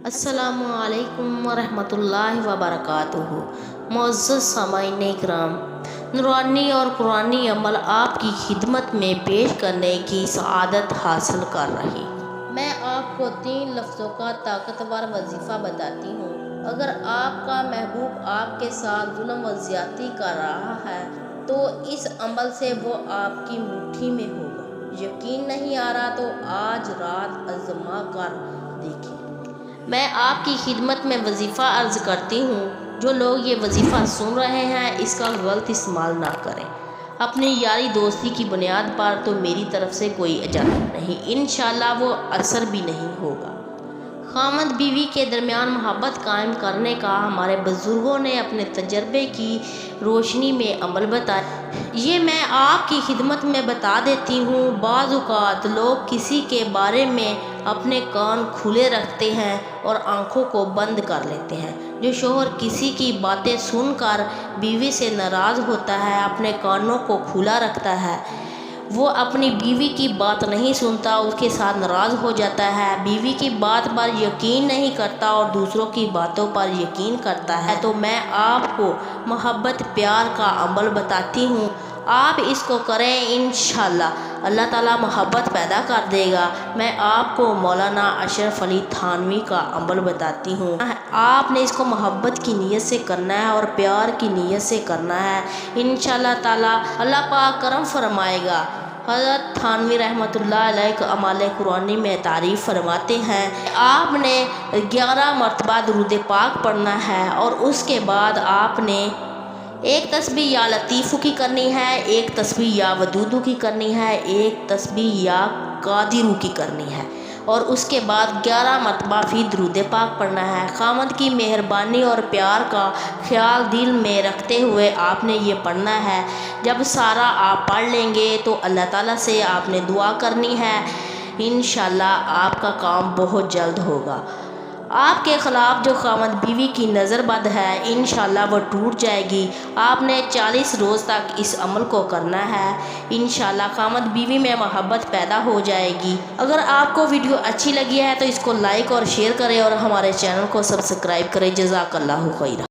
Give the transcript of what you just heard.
السلام علیکم ورحمۃ اللہ وبرکاتہ۔ معزز سامعین کرام، نورانی اور قرآنی عمل آپ کی خدمت میں پیش کرنے کی سعادت حاصل کر رہی۔ میں آپ کو 3 لفظوں کا طاقتور وظیفہ بتاتی ہوں۔ اگر آپ کا محبوب آپ کے ساتھ ظلم و زیادتی کر رہا ہے تو اس عمل سے وہ آپ کی مٹھی میں ہوگا۔ یقین نہیں آ رہا تو آج رات آزما کر دیکھیں۔ میں آپ کی خدمت میں وظیفہ عرض کرتی ہوں، جو لوگ یہ وظیفہ سن رہے ہیں اس کا غلط استعمال نہ کریں۔ اپنی یاری دوستی کی بنیاد پر تو میری طرف سے کوئی اجازت نہیں، انشاءاللہ وہ اثر بھی نہیں ہوگا۔ خاوند بیوی کے درمیان محبت قائم کرنے کا ہمارے بزرگوں نے اپنے تجربے کی روشنی میں عمل بتایا۔ یہ میں آپ کی خدمت میں بتا دیتی ہوں۔ بعض اوقات لوگ کسی کے بارے میں اپنے کان کھلے رکھتے ہیں اور آنکھوں کو بند کر لیتے ہیں۔ جو شوہر کسی کی باتیں سن کر بیوی سے ناراض ہوتا ہے، اپنے کانوں کو کھلا رکھتا ہے، وہ اپنی بیوی کی بات نہیں سنتا، اس کے ساتھ ناراض ہو جاتا ہے، بیوی کی بات پر یقین نہیں کرتا اور دوسروں کی باتوں پر یقین کرتا ہے، تو میں آپ کو محبت پیار کا عمل بتاتی ہوں۔ آپ اس کو کریں، انشاءاللہ اللہ تعالیٰ محبت پیدا کر دے گا۔ میں آپ کو مولانا اشرف علی تھانوی کا عمل بتاتی ہوں۔ آپ نے اس کو محبت کی نیت سے کرنا ہے اور پیار کی نیت سے کرنا ہے، انشاءاللہ تعالیٰ اللہ پاک کرم فرمائے گا۔ حضرت تھانوی رحمۃ اللہ علیہ اعمال قرآنی میں تعریف فرماتے ہیں، آپ نے 11 مرتبہ درود پاک پڑھنا ہے اور اس کے بعد آپ نے ایک تسبیح یا لطیفو کی کرنی ہے، ایک تسبیح یا ودودو کی کرنی ہے، ایک تسبیح یا قادرو کی کرنی ہے اور اس کے بعد 11 مرتبہ پھر درود پاک پڑھنا ہے۔ خاوند کی مہربانی اور پیار کا خیال دل میں رکھتے ہوئے آپ نے یہ پڑھنا ہے۔ جب سارا آپ پڑھ لیں گے تو اللہ تعالیٰ سے آپ نے دعا کرنی ہے، انشاءاللہ آپ کا کام بہت جلد ہوگا۔ آپ کے خلاف جو خاوند بیوی کی نظر بد ہے، انشاءاللہ وہ ٹوٹ جائے گی۔ آپ نے 40 روز تک اس عمل کو کرنا ہے، انشاءاللہ خاوند بیوی میں محبت پیدا ہو جائے گی۔ اگر آپ کو ویڈیو اچھی لگی ہے تو اس کو لائک اور شیئر کریں اور ہمارے چینل کو سبسکرائب کریں۔ جزاک اللہ خیرہ۔